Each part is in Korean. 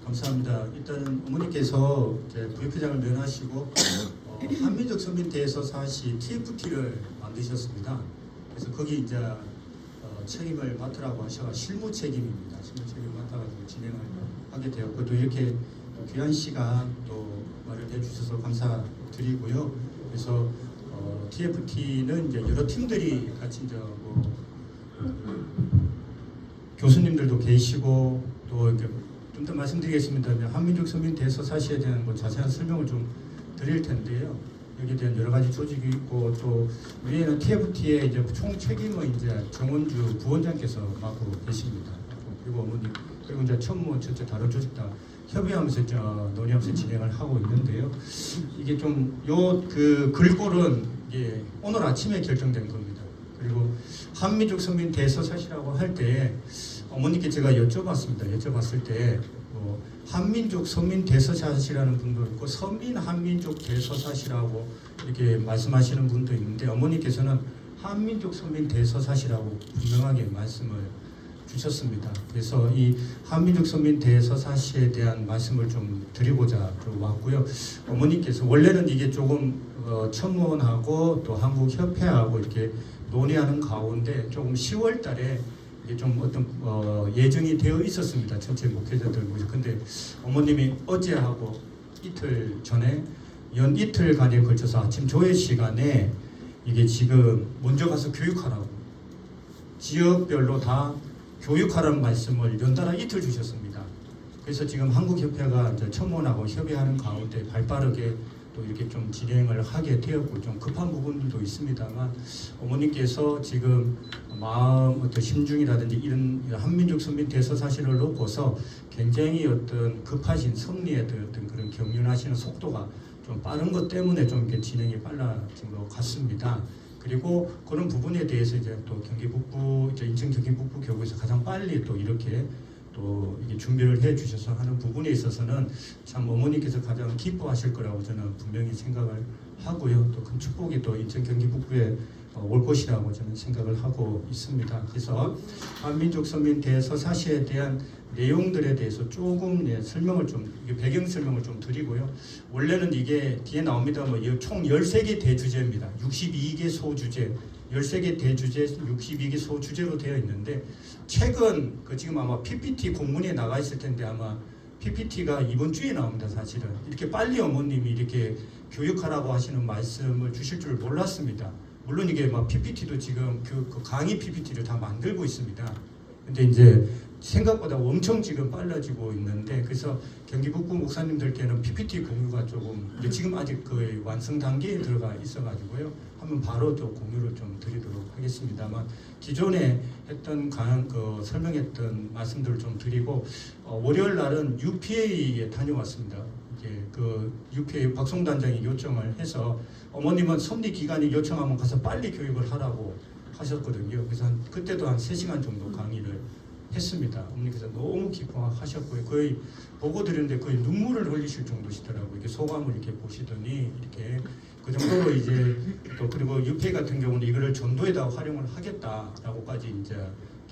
감사합니다. 일단은 어머니께서 부회장을 면하시고 한민족 서민 대서사시 TFT를 만드셨습니다. 그래서 거기 이제 책임을 맡으라고 하셔서 실무 책임입니다. 실무 책임을 맡아가지고 진행을 하게 되었고 또 이렇게 귀한 시간 또 마련해 주셔서 감사드리고요. 그래서 TFT는 이제 여러 팀들이 같이 이제 교수님들도 계시고 또 이렇게 좀 더 말씀드리겠습니다. 한민족 서민 대서사시에 대한 자세한 설명을 좀 드릴 텐데요. 여기에 대한 여러 가지 조직이 있고 또 위에는 TFT의 이제 총 책임을 이제 정원주 부원장께서 맡고 계십니다. 그리고 어머님 그리고 이제 천무 전체 다른 조직 다 협의하면서 논의하면서 진행을 하고 있는데요. 이게 좀 요 그 글꼴은 이게 오늘 아침에 결정된 겁니다. 그리고 한민족 서민 대서사시라고 할 때 어머니께 제가 여쭤봤습니다. 여쭤봤을 때 한민족 서민 대서사시라는 분도 있고 서민 한민족 대서사시라고 이렇게 말씀하시는 분도 있는데 어머니께서는 한민족 서민 대서사시라고 분명하게 말씀을 주셨습니다. 그래서 이 한민족 서민 대서사시에 대한 말씀을 좀 드리고자 왔고요. 어머니께서 원래는 이게 조금 천문하고 또 한국협회하고 이렇게 논의하는 가운데 조금 10월 달에 좀 어떤 예정이 되어 있었습니다. 전체 목회자들 모두. 근데 어머님이 어제하고 이틀 전에 연 이틀간에 걸쳐서 아침 조회 시간에 이게 지금 먼저 가서 교육하라고 지역별로 다 교육하라는 말씀을 연달아 이틀 주셨습니다. 그래서 지금 한국협회가 천문하고 협의하는 가운데 발빠르게 또 이렇게 좀 진행을 하게 되었고 좀 급한 부분도 있습니다만 어머니께서 지금 마음 어떤 심중이라든지 이런 한민족 서민 대서사시를 놓고서 굉장히 어떤 급하신 섭리에 어떤 그런 경륜하시는 속도가 좀 빠른 것 때문에 좀 이렇게 진행이 빨라진 것 같습니다. 그리고 그런 부분에 대해서 이제 또 경기 북부 인천 경기 북부 교구에서 가장 빨리 또 이렇게 또 이게 준비를 해 주셔서 하는 부분에 있어서는 참 어머니께서 가장 기뻐하실 거라고 저는 분명히 생각을 하고요. 또 큰 축복이 또 인천 경기 북부에 올 것이라고 저는 생각을 하고 있습니다. 그래서 한민족 서민 대서사시에 대한 내용들에 대해서 조금 설명을 좀 배경 설명을 좀 드리고요. 원래는 이게 뒤에 나옵니다. 총 13개 대주제입니다. 62개 소주제, 13개 대주제, 62개 소주제로 되어 있는데 최근 지금 아마 PPT 공문에 나가 있을 텐데 아마 PPT가 이번 주에 나옵니다. 사실은 이렇게 빨리 어머님이 이렇게 교육하라고 하시는 말씀을 주실 줄 몰랐습니다. 물론 이게 PPT도 지금 그 강의 PPT를 다 만들고 있습니다. 근데 이제 생각보다 엄청 지금 빨라지고 있는데 그래서 경기 북부 목사님들께는 PPT 공유가 조금 지금 아직 거의 완성 단계에 들어가 있어가지고요. 한번 바로 또 공유를 좀 드리도록 하겠습니다만 기존에 했던 설명했던 말씀들을 좀 드리고 월요일 날은 UPA에 다녀왔습니다. 이제 UPA 박송 단장이 요청을 해서 어머님은 섭리 기간이 요청하면 가서 빨리 교육을 하라고 하셨거든요. 그래서 그때도 한 3시간 정도 강의를 했습니다. 어머니께서 너무 기뻐하셨고요. 거의 보고 드렸는데 거의 눈물을 흘리실 정도시더라고요. 이렇게 소감을 이렇게 보시더니 이렇게 그 정도로 이제 또 그리고 UPA 같은 경우는 이거를 전도에다 활용을 하겠다라고까지 이제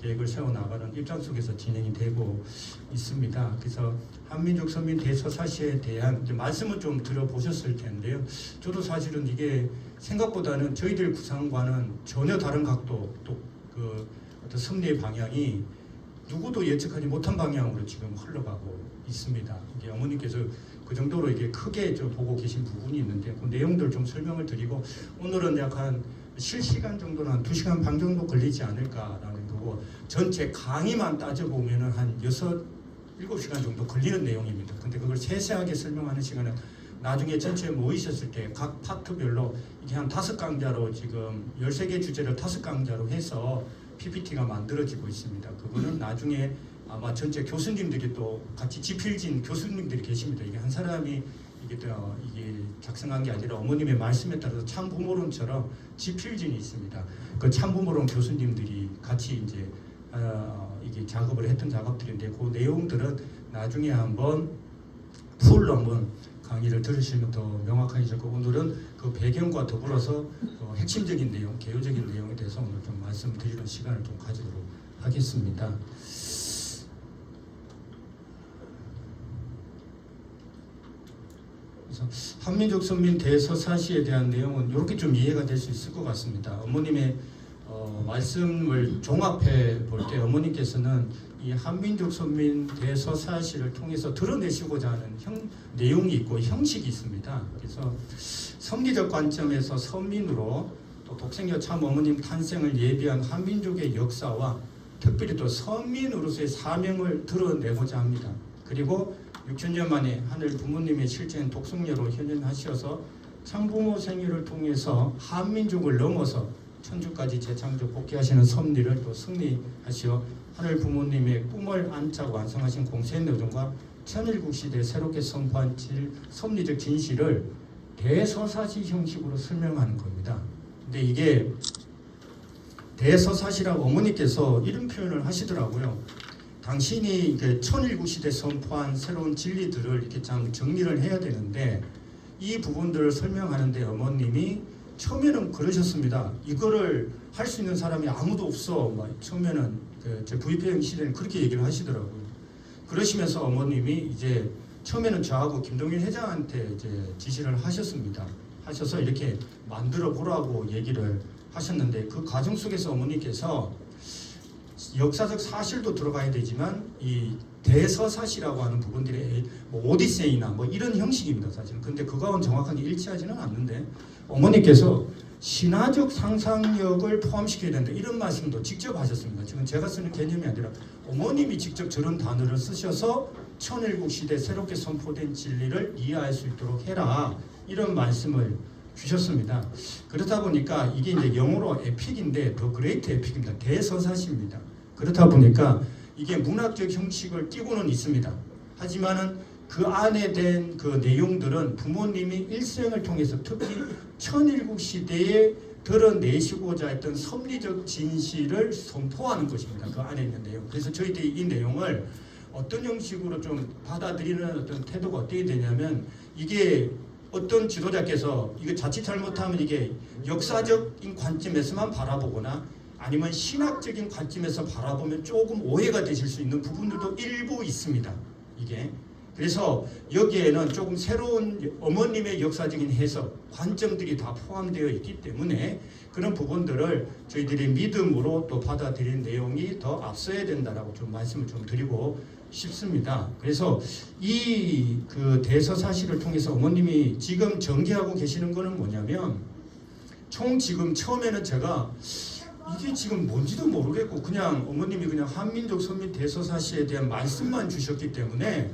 계획을 세워 나가는 입장 속에서 진행이 되고 있습니다. 그래서 한민족 서민 대서사시에 대한 말씀을 좀 들어보셨을 텐데요. 저도 사실은 이게 생각보다는 저희들 구상과는 전혀 다른 각도 또 어떤 섭리의 방향이 누구도 예측하지 못한 방향으로 지금 흘러가고 있습니다. 이게 어머니께서 그 정도로 이게 크게 보고 계신 부분이 있는데 그 내용들 좀 설명을 드리고 오늘은 약간 실시간 정도는 한 2시간 반 정도 걸리지 않을까라는 거고 전체 강의만 따져보면은 한 7시간 정도 걸리는 내용입니다. 근데 그걸 세세하게 설명하는 시간은 나중에 전체 모이셨을 때 각 파트별로 이게 한 5강좌로 지금 13개 주제를 5강좌로 해서 PPT가 만들어지고 있습니다. 그거는 나중에 아마 전체 교수님들이 또 같이 지필진 교수님들이 계십니다. 이게 한 사람이 이게 작성한 게 아니라 어머님의 말씀에 따라서 참부모론처럼 지필진이 있습니다. 그 참부모론 교수님들이 같이 이제 이게 작업을 했던 작업들인데 그 내용들은 나중에 한번 풀로 한번 강의를 들으시면 더 명확하게 적고 오늘은 그 배경과 더불어서 핵심적인 내용, 개요적인 내용에 대해서 오늘 좀 말씀드리는 시간을 좀 가지도록 하겠습니다. 그래서 한민족 선민 대서사시에 대한 내용은 이렇게 좀 이해가 될 수 있을 것 같습니다. 어머님의 말씀을 종합해 볼 때 어머님께서는 이 한민족 선민 대서사시를 통해서 드러내시고자 하는 내용이 있고 형식이 있습니다. 그래서 섭리적 관점에서 선민으로 또 독생녀 참 어머님 탄생을 예비한 한민족의 역사와 특별히 또 선민으로서의 사명을 드러내고자 합니다. 그리고 6천년 만에 하늘 부모님의 실제인 독생녀로 현현하셔서 참부모 생애를 통해서 한민족을 넘어서 천주까지 재창조 복귀하시는 섭리를 또 승리하시어 하늘 부모님의 꿈을 안짜고 완성하신 공세의 노정과 천일국 시대에 새롭게 선포한 섭리적 진실을 대서사시 형식으로 설명하는 겁니다. 근데 이게 대서사시라고 어머니께서 이런 표현을 하시더라고요. 당신이 천일국 시대 선포한 새로운 진리들을 이렇게 참 정리를 해야 되는데 이 부분들을 설명하는데 어머님이 처음에는 그러셨습니다. 이거를 할 수 있는 사람이 아무도 없어. 처음에는 제 부의평 시대는 그렇게 얘기를 하시더라고요. 그러시면서 어머님이 이제 처음에는 저하고 김동일 회장한테 이제 지시를 하셨습니다. 하셔서 이렇게 만들어 보라고 얘기를 하셨는데 그 과정 속에서 어머니께서 역사적 사실도 들어가야 되지만 이 대서사시라고 하는 부분들이 오디세이나 이런 형식입니다, 사실은. 근데 그거하고는 정확하게 일치하지는 않는데 어머니께서 신화적 상상력을 포함시켜야 된다 이런 말씀도 직접 하셨습니다. 지금 제가 쓰는 개념이 아니라 어머님이 직접 저런 단어를 쓰셔서 천일국 시대 새롭게 선포된 진리를 이해할 수 있도록 해라 이런 말씀을 주셨습니다. 그렇다 보니까 이게 이제 영어로 에픽인데 더 그레이트 에픽입니다. 대서사시입니다. 그렇다 보니까 이게 문학적 형식을 띠고는 있습니다. 하지만은 그 안에 된 그 내용들은 부모님이 일생을 통해서 특히 천일국 시대에 드러내시고자 했던 섭리적 진실을 선포하는 것입니다. 그 안에 있는 내용. 그래서 저희들이 이 내용을 어떤 형식으로 좀 받아들이는 어떤 태도가 어떻게 되냐면 이게 어떤 지도자께서 이거 자칫 잘못하면 이게 역사적인 관점에서만 바라보거나 아니면 신학적인 관점에서 바라보면 조금 오해가 되실 수 있는 부분들도 일부 있습니다. 이게 그래서 여기에는 조금 새로운 어머님의 역사적인 해석, 관점들이 다 포함되어 있기 때문에 그런 부분들을 저희들이 믿음으로 또 받아들이는 내용이 더 앞서야 된다라고 좀 말씀을 좀 드리고 싶습니다. 그래서 이 그 대서사시를 통해서 어머님이 지금 전개하고 계시는 거는 뭐냐면 총 지금 처음에는 제가 이게 지금 뭔지도 모르겠고 그냥 어머님이 그냥 한민족 선민 대서사시에 대한 말씀만 주셨기 때문에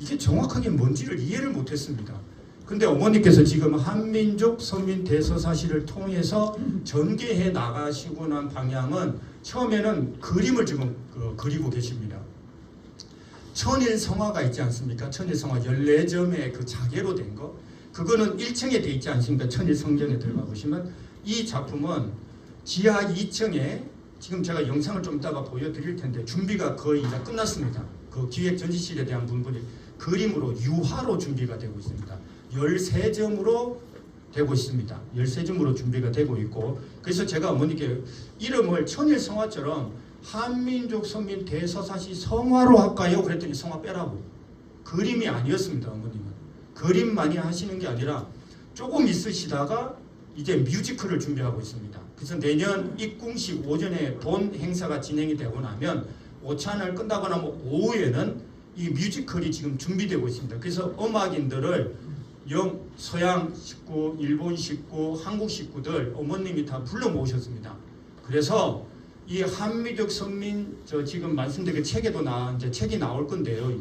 이게 정확하게 뭔지를 이해를 못했습니다. 근데 어머니께서 지금 한민족 선민 대서사시를 통해서 전개해 나가시고 난 방향은 처음에는 그림을 지금 그리고 계십니다. 천일성화가 있지 않습니까? 천일성화 14점의 그 자개로 된 거 그거는 1층에 돼 있지 않습니까? 천일성전에 들어가 보시면 이 작품은 지하 2층에 지금 제가 영상을 좀 이따가 보여드릴 텐데 준비가 거의 이제 끝났습니다. 그 기획 전시실에 대한 부분이 그림으로 유화로 준비가 되고 있습니다. 13점으로 되고 있습니다. 13점으로 준비가 되고 있고 그래서 제가 어머니께 이름을 천일성화처럼 한민족 선민 대서사시 성화로 할까요? 그랬더니 성화 빼라고. 그림이 아니었습니다. 어머님은. 그림 많이 하시는 게 아니라 조금 있으시다가 이제 뮤지컬을 준비하고 있습니다. 그래서 내년 입궁식 오전에 본 행사가 진행이 되고 나면 오찬을 끝나고 나면 오후에는 이 뮤지컬이 지금 준비되고 있습니다. 그래서 음악인들을 서양 식구, 일본 식구, 한국 식구들 어머님이 다 불러 모으셨습니다. 그래서 이 한민족 선민 지금 말씀드린 책에도 이제 책이 나올 건데요.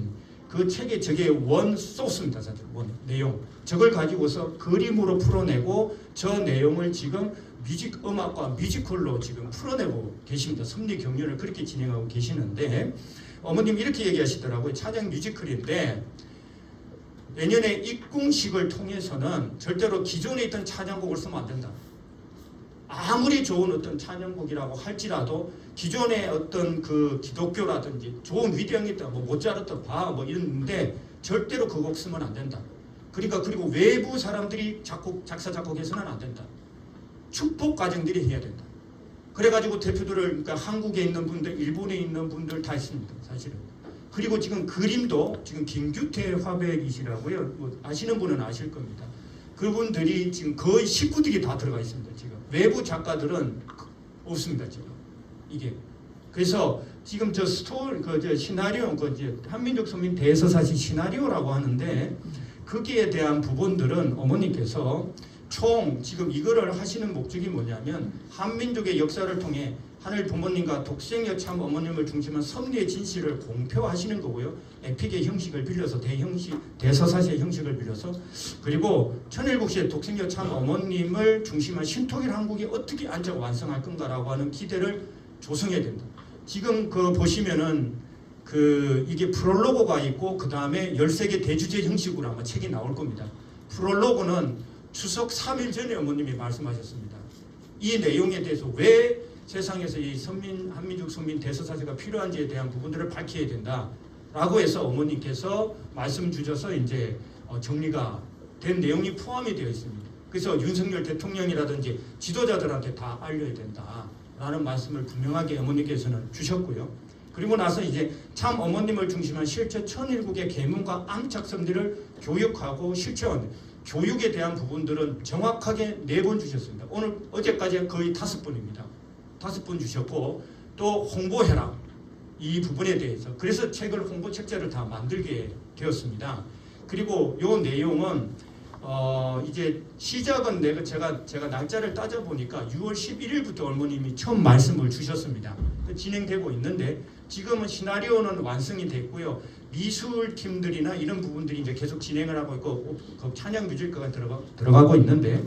그 책에 저게 원 소스입니다. 사실 원 내용. 저걸 가지고서 그림으로 풀어내고 저 내용을 지금 음악과 뮤지컬로 지금 풀어내고 계십니다. 섭리 경연을 그렇게 진행하고 계시는데 어머님 이렇게 얘기하시더라고요. 차장 뮤지컬인데 내년에 입궁식을 통해서는 절대로 기존에 있던 찬양곡을 쓰면 안 된다. 아무리 좋은 어떤 찬양곡이라고 할지라도 기존의 어떤 그 기독교라든지 좋은 위대한 게 있다. 모차르트, 바 이런데 절대로 그 곡 쓰면 안 된다. 그리고 외부 사람들이 작사 작곡해서는 안 된다. 축복 과정들이 해야 된다. 그래가지고 대표들을 그러니까 한국에 있는 분들, 일본에 있는 분들 다 있습니다. 사실은. 그리고 지금 그림도 지금 김규태 화백이시라고요. 뭐 아시는 분은 아실 겁니다. 그분들이 지금 거의 식구들이 다 들어가 있습니다. 지금 외부 작가들은 없습니다. 지금 이게 그래서 지금 저 스토리 저 시나리오 이제 한민족 선민 대서사시 시나리오라고 하는데 거기에 대한 부분들은 어머니께서 총 지금 이거를 하시는 목적이 뭐냐면 한민족의 역사를 통해 하늘 부모님과 독생여참 어머님을 중심한 섭리의 진실을 공표하시는 거고요. 에픽의 형식을 빌려서 대서사시의 형식을 빌려서 그리고 천일국시의 독생여참 어머님을 중심한 신통일 한국이 어떻게 앉아 완성할 건가라고 하는 기대를 조성해야 된다. 지금 그 보시면은 이게 프롤로그가 있고 그 다음에 13개 대주제 형식으로 아마 책이 나올 겁니다. 프롤로그는 추석 3일 전에 어머님이 말씀하셨습니다. 이 내용에 대해서 왜 세상에서 이 한민족 선민 대서사시가 필요한지에 대한 부분들을 밝혀야 된다라고 해서 어머님께서 말씀 주셔서 이제 정리가 된 내용이 포함이 되어 있습니다. 그래서 윤석열 대통령이라든지 지도자들한테 다 알려야 된다라는 말씀을 분명하게 어머님께서는 주셨고요. 그리고 나서 이제 참 어머님을 중심한 실제 천일국의 계문과 암착성들을 교육하고 실체화하는 교육에 대한 부분들은 정확하게 4번 주셨습니다. 어제까지 거의 5번입니다. 5번 주셨고 또 홍보해라 이 부분에 대해서 그래서 홍보 책자를 다 만들게 되었습니다. 그리고 요 내용은 이제 시작은 제가 날짜를 따져 보니까 6월 11일부터 어머님이 처음 말씀을 주셨습니다. 진행되고 있는데 지금은 시나리오는 완성이 됐고요. 미술팀들이나 이런 부분들이 이제 계속 진행을 하고 있고 찬양 뮤지컬가 들어가고 있는데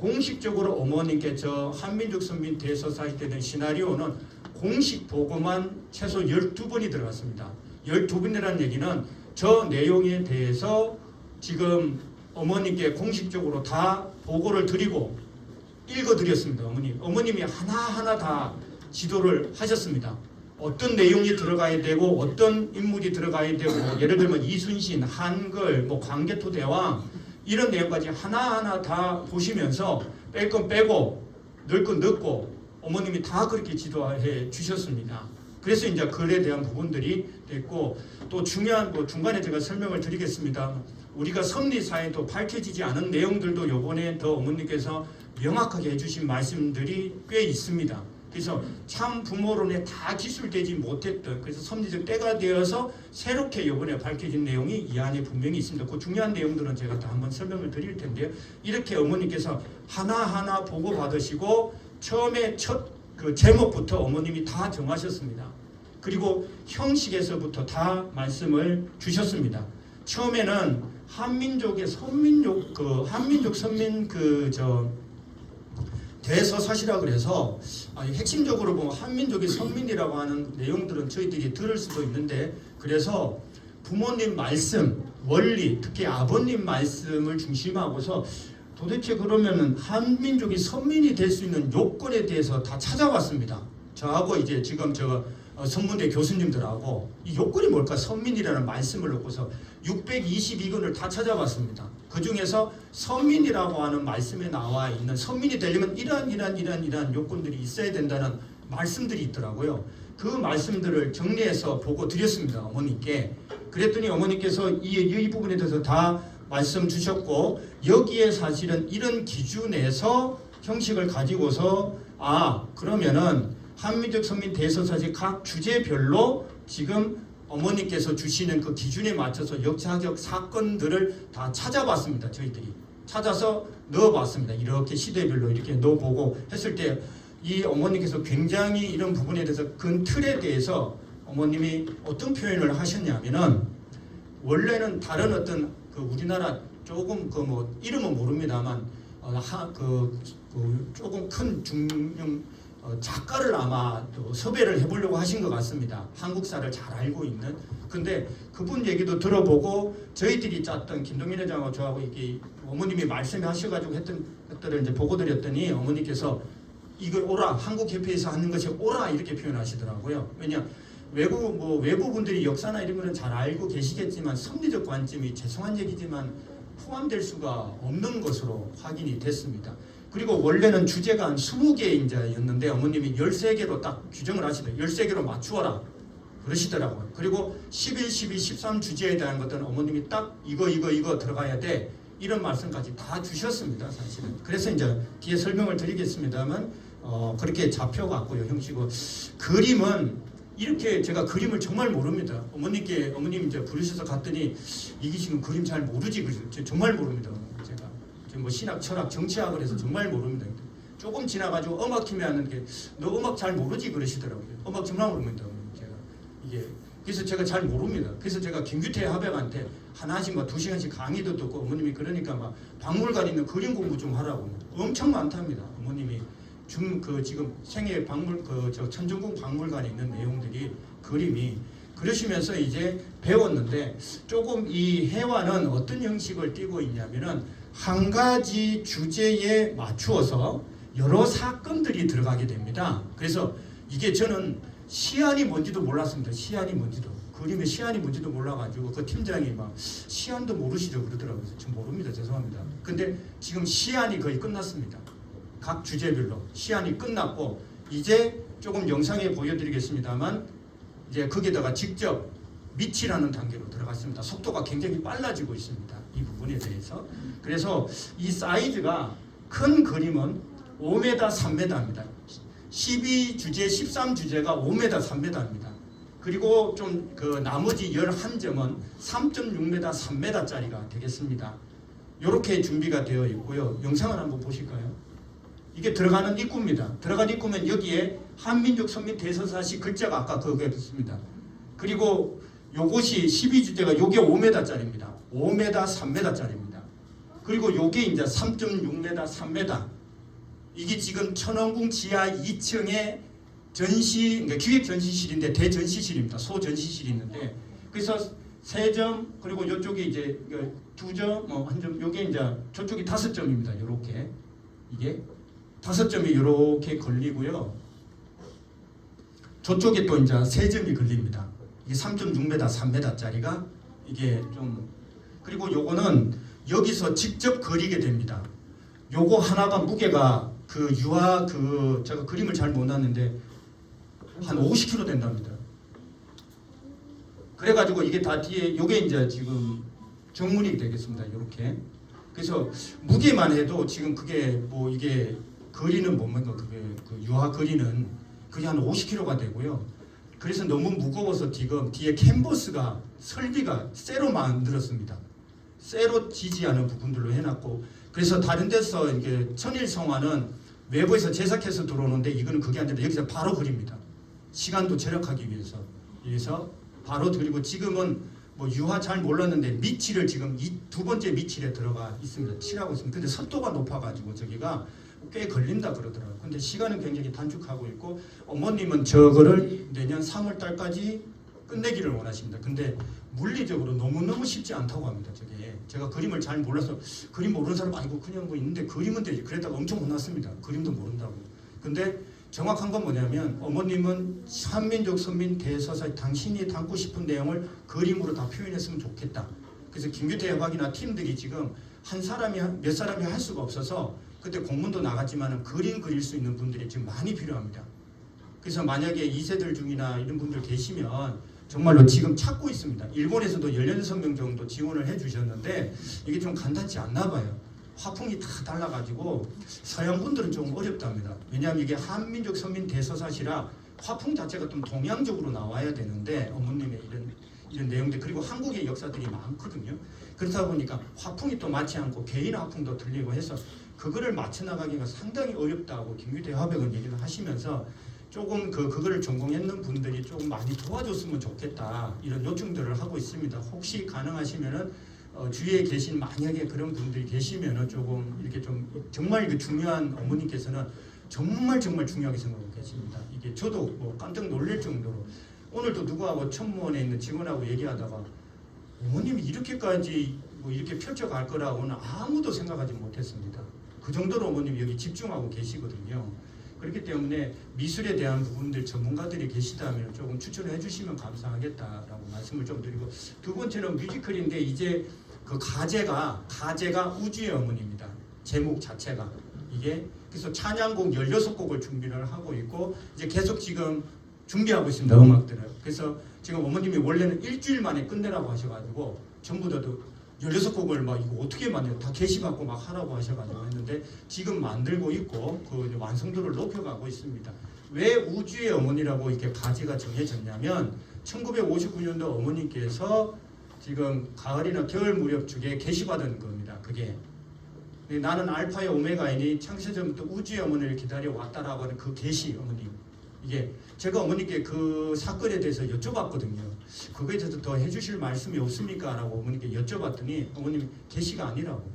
공식적으로 어머님께 저 한민족 선민 대서사시 때 된 시나리오는 공식 보고만 최소 12번이 들어갔습니다. 12번이라는 얘기는 저 내용에 대해서 지금 어머님께 공식적으로 다 보고를 드리고 읽어드렸습니다. 어머님이 하나하나 다 지도를 하셨습니다. 어떤 내용이 들어가야 되고 어떤 인물이 들어가야 되고 예를 들면 이순신, 한글, 광개토 대왕 이런 내용까지 하나하나 다 보시면서 뺄 건 빼고 넣을 건 넣고 어머님이 다 그렇게 지도해 주셨습니다. 그래서 이제 글에 대한 부분들이 됐고 또 중요한 중간에 제가 설명을 드리겠습니다. 우리가 섭리사에도 밝혀지지 않은 내용들도 요번에 더 어머님께서 명확하게 해주신 말씀들이 꽤 있습니다. 그래서 참 부모론에 다 기술되지 못했던 그래서 섭리적 때가 되어서 새롭게 이번에 밝혀진 내용이 이 안에 분명히 있습니다. 그 중요한 내용들은 제가 다 한번 설명을 드릴 텐데요. 이렇게 어머니께서 하나하나 보고 받으시고 처음에 그 제목부터 어머님이 다 정하셨습니다. 그리고 형식에서부터 다 말씀을 주셨습니다. 처음에는 한민족 선민 대서사시라 그래서 핵심적으로 보면 한민족이 선민이라고 하는 내용들은 저희들이 들을 수도 있는데 그래서 부모님 말씀, 원리, 특히 아버님 말씀을 중심하고서 도대체 그러면은 한민족이 선민이 될 수 있는 요건에 대해서 다 찾아봤습니다. 저하고 이제 지금 선문대 교수님들하고 이 요건이 뭘까? 선민이라는 말씀을 놓고서 622권을 다 찾아봤습니다. 그 중에서 선민이라고 하는 말씀에 나와 있는 선민이 되려면 이러한 요건들이 있어야 된다는 말씀들이 있더라고요. 그 말씀들을 정리해서 보고 드렸습니다. 어머니께. 그랬더니 어머니께서 이 부분에 대해서 다 말씀 주셨고 여기에 사실은 이런 기준에서 형식을 가지고서 그러면은 한민족 선민 대서사시 각 주제별로 지금 어머니께서 주시는 그 기준에 맞춰서 역사적 사건들을 다 찾아봤습니다. 저희들이 찾아서 넣어봤습니다. 이렇게 시대별로 이렇게 넣어보고 했을 때 이 어머니께서 굉장히 이런 부분에 대해서 큰 틀에 대해서 어머님이 어떤 표현을 하셨냐면은 원래는 다른 어떤 우리나라 조금 이름은 모릅니다만 조금 큰 중형 작가를 아마 또 섭외를 해보려고 하신 것 같습니다. 한국사를 잘 알고 있는. 근데 그분 얘기도 들어보고 저희들이 짰던 김동민 회장하고 저하고 이렇게 어머님이 말씀하셔가지고 했던 것들을 이제 보고 드렸더니 어머니께서 이걸 오라 한국협회에서 하는 것이 오라 이렇게 표현하시더라고요. 왜냐 외부 분들이 역사나 이런 거는 잘 알고 계시겠지만 섭리적 관점이 죄송한 얘기지만 포함될 수가 없는 것으로 확인이 됐습니다. 그리고 원래는 주제가 한 20개였는데 어머님이 13개로 딱 규정을 하시더라고요. 13개로 맞추어라. 그러시더라고요. 그리고 11, 12, 13 주제에 대한 것들은 어머님이 딱 이거 들어가야 돼 이런 말씀까지 다 주셨습니다. 사실은. 그래서 이제 뒤에 설명을 드리겠습니다만 그렇게 잡혀갖고요. 형식으로 그림은 이렇게 제가 그림을 정말 모릅니다. 어머님 이제 부르셔서 갔더니 이게 지금 그림 잘 모르지 그죠? 정말 모릅니다. 제가 뭐 신학, 철학, 정치학을 해서 정말 모릅니다. 조금 지나가지고 음악 팀에 왔는데 너 음악 잘 모르지 그러시더라고요. 음악 정말 모릅니다. 제가 이게 그래서 제가 잘 모릅니다. 그래서 제가 김규태 화백한테 하나씩 막 2시간씩 강의도 듣고 어머님이 그러니까 막 박물관 있는 그림 공부 좀 하라고 엄청 많답니다. 어머님이 지금 생애 천정궁 박물관에 있는 내용들이 그림이 그러시면서 이제 배웠는데 조금 이 해화는 어떤 형식을 띠고 있냐면은 한 가지 주제에 맞추어서 여러 사건들이 들어가게 됩니다. 그래서 이게 저는 시안이 뭔지도 몰랐습니다. 시안이 뭔지도. 그림의 시안이 뭔지도 몰라가지고 그 팀장이 막 시안도 모르시죠 그러더라고요. 저 모릅니다. 죄송합니다. 근데 지금 시안이 거의 끝났습니다. 각 주제별로 시안이 끝났고 이제 조금 영상에 보여드리겠습니다만 이제 거기다가 직접 밑이라는 단계로 들어갔습니다. 속도가 굉장히 빨라지고 있습니다. 이 부분에 대해서. 그래서 이 사이즈가 큰 그림은 5m, 3m입니다. 12주제, 13주제가 5m, 3m입니다. 그리고 좀 나머지 11점은 3.6m, 3m짜리가 되겠습니다. 이렇게 준비가 되어 있고요. 영상을 한번 보실까요? 이게 들어가는 입구입니다. 들어가는 입구면 여기에 한민족 선민 대서사시 글자가 아까 그거에 붙습니다. 그리고 요것이 12주제가 요게 5m짜리입니다. 5m, 3m짜리입니다. 그리고 요게 이제 3.6m, 3m. 이게 지금 천원궁 지하 2층에 그러니까 기획 전시실인데 대전시실입니다. 소전시실이 있는데 그래서 3점 그리고 이쪽에 이제 2점, 1점, 요게 이제 저쪽이 5점입니다. 요렇게 이게 5점이 이렇게 걸리고요. 저쪽에 또 이제 3점이 걸립니다. 이게 3.6m, 3m짜리가 이게 좀 그리고 요거는 여기서 직접 그리게 됩니다. 요거 하나가 무게가 제가 그림을 잘 못 놨는데 한 50kg 된답니다. 그래가지고 이게 다 뒤에 요게 이제 지금 정문이 되겠습니다. 이렇게. 그래서 무게만 해도 지금 그게 뭐 이게 거리는 뭡니까? 그게 유화 거리는 그게 한 50kg가 되고요. 그래서 너무 무거워서 지금 뒤에 캔버스가 설비가 쇠로 만들었습니다. 쇠로 지지하는 부분들로 해놨고 그래서 다른 데서 이게 천일성화는 외부에서 제작해서 들어오는데 이거는 그게 아니라 여기서 바로 그립니다. 시간도 절약하기 위해서 바로 그리고 지금은 뭐 유화 잘 몰랐는데 밑칠을 지금 이 2번째 밑칠에 들어가 있습니다. 칠하고 있습니다. 근데 습도가 높아가지고 저기가 꽤 걸린다 그러더라고요. 근데 시간은 굉장히 단축하고 있고 어머님은 저거를 내년 3월 달까지 끝내기를 원하십니다. 근데 물리적으로 너무너무 쉽지 않다고 합니다. 저게 제가 그림을 잘 몰라서 그림 모르는 사람 아니고 그냥 뭐 있는데 그림은 되지 그랬다가 엄청 혼났습니다. 그림도 모른다고. 근데 정확한 건 뭐냐면 어머님은 한민족 선민 대서사 당신이 담고 싶은 내용을 그림으로 다 표현했으면 좋겠다. 그래서 김규태 해박이나 팀들이 지금 몇 사람이 할 수가 없어서 그때 공문도 나갔지만 그림 그릴 수 있는 분들이 지금 많이 필요합니다. 그래서 만약에 2세들 중이나 이런 분들 계시면 정말로 지금 찾고 있습니다. 일본에서도 16명 정도 지원을 해주셨는데 이게 좀 간단치 않나 봐요. 화풍이 다 달라가지고 서양 분들은 좀 어렵답니다. 왜냐하면 이게 한민족 선민 대서사시라 화풍 자체가 좀 동양적으로 나와야 되는데 어머님의 이런 내용들 그리고 한국의 역사들이 많거든요. 그렇다 보니까 화풍이 또 맞지 않고 개인 화풍도 들리고 해서 그거를 맞춰 나가기가 상당히 어렵다고 김규태 화백은 얘기를 하시면서 조금 그거를 전공했는 분들이 조금 많이 도와줬으면 좋겠다 이런 요청들을 하고 있습니다. 혹시 가능하시면은 주위에 계신 만약에 그런 분들이 계시면은 조금 이렇게 좀 정말 그 중요한 어머님께서는 정말 중요하게 생각하고 계십니다. 이게 저도 뭐 깜짝 놀랄 정도로 오늘도 누구하고 천무원에 있는 직원하고 얘기하다가 어머님이 이렇게까지 뭐 이렇게 펼쳐갈 거라고는 아무도 생각하지 못했습니다. 그 정도로 어머님이 여기 집중하고 계시거든요. 그렇기 때문에 미술에 대한 부분들 전문가들이 계시다면 조금 추천을 해주시면 감사하겠다라고 말씀을 좀 드리고 두 번째는 뮤지컬인데 이제 그 가제가 우주의 어머니입니다. 제목 자체가 이게 그래서 찬양곡 16곡을 준비를 하고 있고 이제 계속 지금 준비하고 있습니다. 음악들을. 그래서 지금 어머님이 원래는 일주일 만에 끝내라고 하셔가지고 전부 다도 16곡을 막 이거 어떻게 만들어 다 게시받고 막 하라고 하셔가지고 했는데 지금 만들고 있고 그 완성도를 높여가고 있습니다. 왜 우주의 어머니라고 이렇게 가지가 정해졌냐면 1959년도 어머니께서 지금 가을이나 겨울 무렵쯤에 게시받은 겁니다. 그게 나는 알파의 오메가이니 창세전부터 우주의 어머니를 기다려 왔다라고 하는 그 계시 어머니. 이게 제가 어머니께 그 사건에 대해서 여쭤봤거든요. 그거에 대해서 더 해주실 말씀이 없습니까? 라고 어머니께 여쭤봤더니 어머님이 계시가 아니라고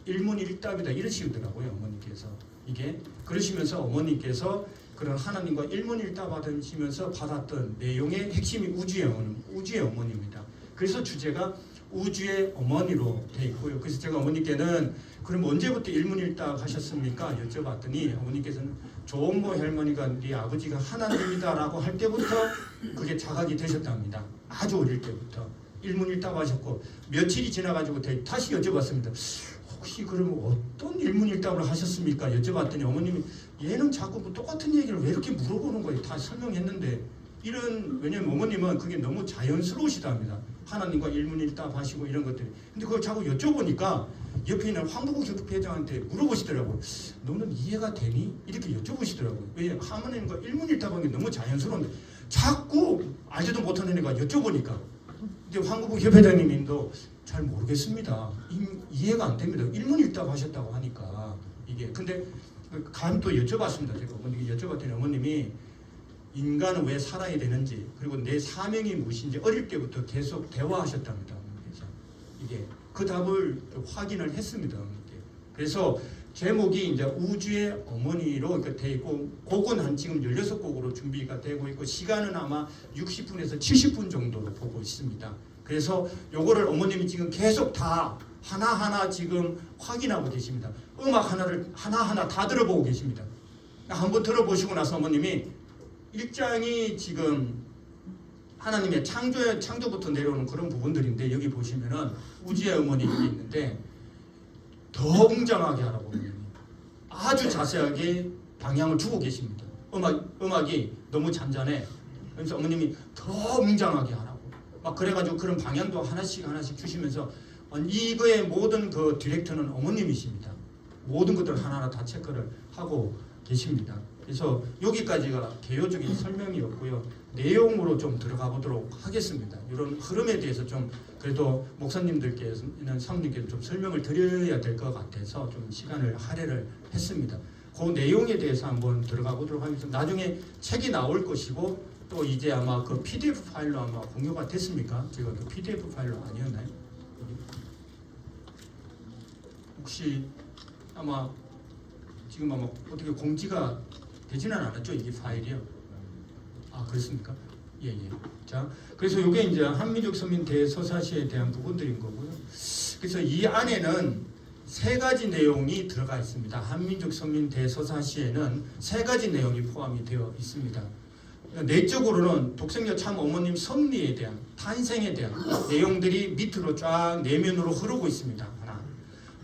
일문일답이다 이러시더라고요. 어머니께서 이게 그러시면서 어머니께서 그런 하나님과 일문일답 받으시면서 받았던 내용의 핵심이 우주의 어머니입니다. 그래서 주제가 우주의 어머니로 돼 있고요. 그래서 제가 어머니께는 그럼 언제부터 일문일답 하셨습니까? 여쭤봤더니 어머니께서는 조은모 할머니가 네 아버지가 하나님이다 라고 할 때부터 그게 자각이 되셨답니다. 아주 어릴 때부터 일문일답 하셨고 며칠이 지나가지고 다시 여쭤봤습니다. 혹시 그러면 어떤 일문일답을 하셨습니까? 여쭤봤더니 어머님이 얘는 자꾸 뭐 똑같은 얘기를 왜 이렇게 물어보는 거예요? 다 설명했는데 왜냐면 어머님은 그게 너무 자연스러우시답니다. 하나님과 일문일답 하시고 이런 것들이. 근데 그걸 자꾸 여쭤보니까 옆에 있는 황보국 협회장한테 물어보시더라고요. 너는 이해가 되니? 이렇게 여쭤보시더라고요. 왜 하나님과 일문일답하는 게 너무 자연스러운데 자꾸 알지도 못하는 애가 여쭤보니까. 근데 황보국 협회장님도 잘 모르겠습니다. 이해가 안 됩니다. 일문일답 하셨다고 하니까 이게. 근데 간 또 여쭤봤습니다. 제가 어머니께 여쭤봤더니 어머님이 인간은 왜 살아야 되는지 그리고 내 사명이 무엇인지 어릴 때부터 계속 대화하셨답니다. 그래서 이게 그 답을 확인을 했습니다. 그래서 제목이 이제 우주의 어머니로 돼 있고 곡은 한 지금 16곡으로 준비가 되고 있고 시간은 아마 60분에서 70분 정도로 보고 있습니다. 그래서 요거를 어머님이 지금 계속 다 하나하나 지금 확인하고 계십니다. 음악 하나를 하나하나 다 들어보고 계십니다. 한번 들어보시고 나서 어머님이 1장이 지금 하나님의 창조부터 내려오는 그런 부분들인데 여기 보시면은 우주의 어머니 여기 있는데 더 웅장하게 하라고 어머님이 아주 자세하게 방향을 주고 계십니다. 음악이 너무 잔잔해. 그래서 어머님이 더 웅장하게 하라고 막 그래가지고 그런 방향도 하나씩 주시면서 이거의 모든 그 디렉터는 어머님이십니다. 모든 것들을 하나하나 다 체크를 하고 계십니다. 그래서 여기까지가 개요적인 설명이었고요. 내용으로 좀 들어가 보도록 하겠습니다. 이런 흐름에 대해서 좀 그래도 목사님들께서는 사모님께서 좀 설명을 드려야 될 것 같아서 좀 시간을 할애를 했습니다. 그 내용에 대해서 한번 들어가 보도록 하겠습니다. 나중에 책이 나올 것이고 또 이제 아마 그 PDF 파일로 아마 공유가 됐습니까? 제가 그 PDF 파일로 아니었나요? 혹시 아마 지금 아마 어떻게 공지가 되지는 않았죠? 이게 파일이요. 아 그렇습니까? 예. 자, 그래서 이게 이제 한민족 서민 대서사시에 대한 부분들인 거고요. 그래서 이 안에는 세 가지 내용이 들어가 있습니다. 한민족 서민 대서사시에는 세 가지 내용이 포함이 되어 있습니다. 내적으로는 독생자 참 어머님 섭리에 대한 탄생에 대한 내용들이 밑으로 쫙 내면으로 흐르고 있습니다. 하나.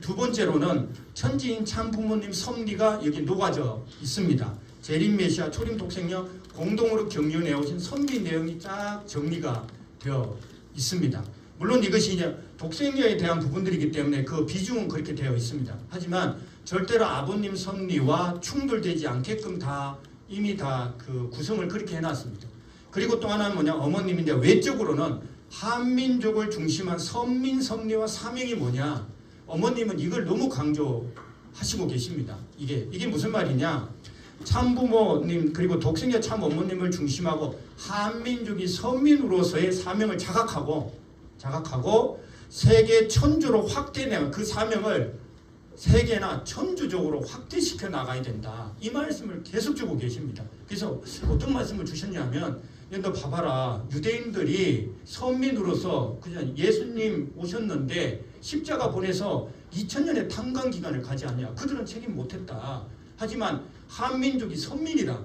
두 번째로는 천지인 참 부모님 섭리가 여기 녹아져 있습니다. 재림 메시아 초림 독생녀 공동으로 경륜해 오신 섭리 내용이 쫙 정리가 되어 있습니다. 물론 이것이 이제 독생녀에 대한 부분들이기 때문에 그 비중은 그렇게 되어 있습니다. 하지만 절대로 아버님 섭리와 충돌되지 않게끔 이미 다 그 구성을 그렇게 해놨습니다. 그리고 또 하나는 뭐냐, 어머님인데 외적으로는 한민족을 중심한 선민 섭리와 사명이 뭐냐, 어머님은 이걸 너무 강조하시고 계십니다. 이게 무슨 말이냐, 참부모님 그리고 독생자 참 어머님을 중심하고 한민족이 선민으로서의 사명을 자각하고 세계 천주로 확대내는 그 사명을 세계나 천주적으로 확대시켜 나가야 된다. 이 말씀을 계속 주고 계십니다. 그래서 어떤 말씀을 주셨냐면, 너 봐봐라, 유대인들이 선민으로서 그냥 예수님 오셨는데 십자가 보내서 2000년의 탄광 기간을 가지 않냐. 그들은 책임 못했다. 하지만 한민족이 선민이다.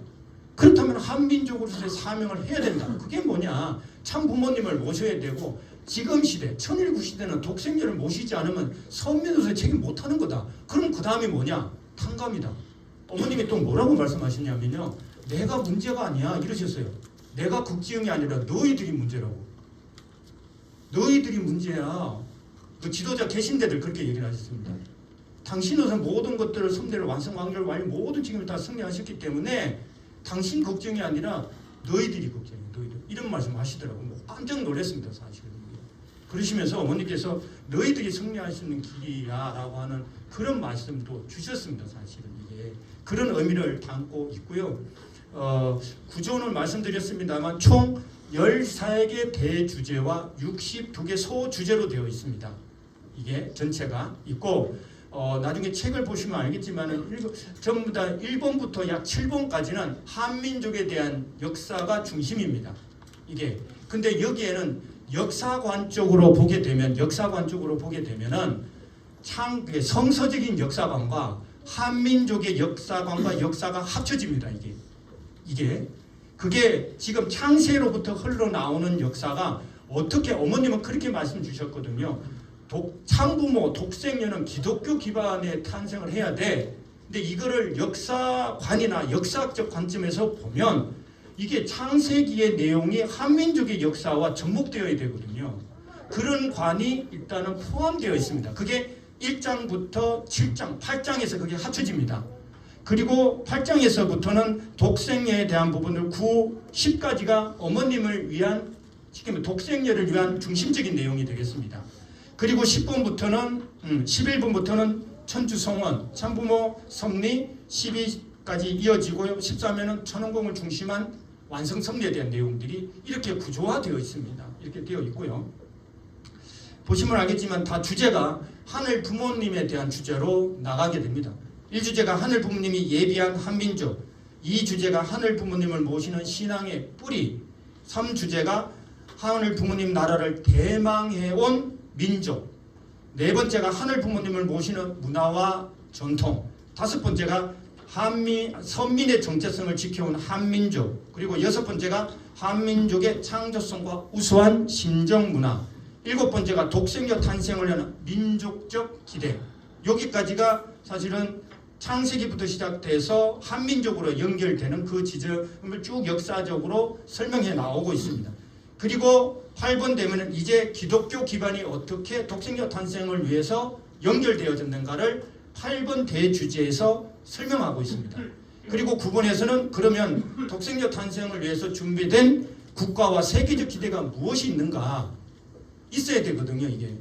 그렇다면 한민족으로서의 사명을 해야 된다. 그게 뭐냐, 참 부모님을 모셔야 되고, 지금 시대, 천일구 시대는 독생녀를 모시지 않으면 선민으로서의 책임 못하는 거다. 그럼 그 다음이 뭐냐? 탕감이다. 어머님이 또 뭐라고 말씀하시냐면요, 내가 문제가 아니야 이러셨어요. 내가 국지형이 아니라 너희들이 문제라고. 너희들이 문제야. 그 지도자 계신 데들 그렇게 얘기를 하셨습니다. 당신은 모든 것들을 섭리를 완성, 완결, 완료 모든 책임을 다 승리하셨기 때문에 당신 걱정이 아니라 너희들이 걱정이에요. 너희들. 이런 말씀 하시더라고요. 뭐 깜짝 놀랐습니다. 사실은. 그러시면서 어머니께서 너희들이 승리할 수 있는 길이야 라고 하는 그런 말씀도 주셨습니다. 사실은 이게 그런 의미를 담고 있고요. 구조는 말씀드렸습니다만 총 14개 대주제와 62개 소주제로 되어 있습니다. 이게 전체가 있고 나중에 책을 보시면 알겠지만 전부 다 1번부터 약 7번까지는 한민족에 대한 역사가 중심입니다. 이게 근데 여기에는 역사관적으로 보게 되면은 성서적인 역사관과 한민족의 역사관과 역사가 합쳐집니다. 그게 지금 창세로부터 흘러나오는 역사가 어떻게 어머님은 그렇게 말씀 주셨거든요. 참부모 독생녀는 기독교 기반의 탄생을 해야 돼. 근데 이거를 역사관이나 역사학적 관점에서 보면 이게 창세기의 내용이 한민족의 역사와 접목되어야 되거든요. 그런 관이 일단은 포함되어 있습니다. 그게 1장부터 7장, 8장에서 그게 합쳐집니다. 그리고 8장에서부터는 독생녀에 대한 부분을 9, 10까지가 어머님을 위한, 독생녀를 위한 중심적인 내용이 되겠습니다. 그리고 11번부터는 천주성원, 참부모 섭리, 12까지 이어지고요. 13에는 천원공을 중심한 완성 섭리에 대한 내용들이 이렇게 구조화되어 있습니다. 이렇게 되어 있고요. 보시면 알겠지만 다 주제가 하늘 부모님에 대한 주제로 나가게 됩니다. 1주제가 하늘 부모님이 예비한 한민족, 2주제가 하늘 부모님을 모시는 신앙의 뿌리, 3주제가 하늘 부모님 나라를 대망해온 민족, 4번째가 하늘 부모님을 모시는 문화와 전통, 5번째가 선민의 정체성을 지켜온 한민족, 그리고 6번째가 한민족의 창조성과 우수한 심정문화, 7번째가 독생녀 탄생을 위한 민족적 기대. 여기까지가 사실은 창세기부터 시작돼서 한민족으로 연결되는 그 지점을 쭉 역사적으로 설명해 나오고 있습니다. 그리고 8번 되면 이제 기독교 기반이 어떻게 독생녀 탄생을 위해서 연결되어졌는가를 8번 대주제에서 설명하고 있습니다. 그리고 9번에서는 그러면 독생녀 탄생을 위해서 준비된 국가와 세계적 기대가 무엇이 있는가 있어야 되거든요. 이게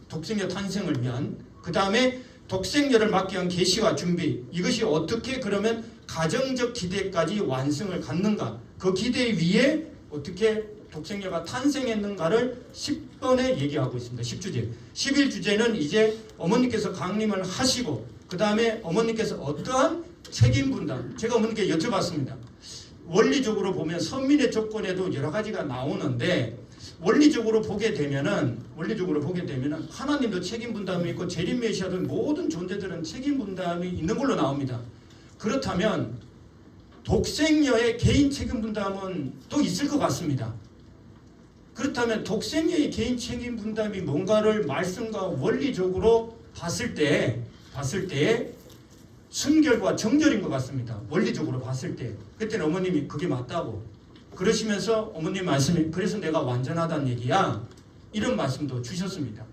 독생녀 탄생을 위한. 그 다음에 독생녀를 막기 위한 계시와 준비, 이것이 어떻게 그러면 가정적 기대까지 완성을 갖는가, 그 기대 위에 어떻게 독생녀가 탄생했는가를 10번에 얘기하고 있습니다. 10주제. 11주제는 이제 어머니께서 강림을 하시고 그 다음에 어머니께서 어떠한 책임 분담, 제가 어머니께 여쭤봤습니다. 원리적으로 보면 선민의 조건에도 여러 가지가 나오는데 원리적으로 보게 되면은 하나님도 책임 분담이 있고 재림 메시아도 모든 존재들은 책임 분담이 있는 걸로 나옵니다. 그렇다면 독생녀의 개인 책임 분담은 또 있을 것 같습니다. 그렇다면 독생녀의 개인 책임 분담이 뭔가를 말씀과 원리적으로 봤을 때 순결과 정절인 것 같습니다. 원리적으로 봤을 때. 그때는 어머님이 그게 맞다고 그러시면서 어머님 말씀이 그래서 내가 완전하다는 얘기야. 이런 말씀도 주셨습니다.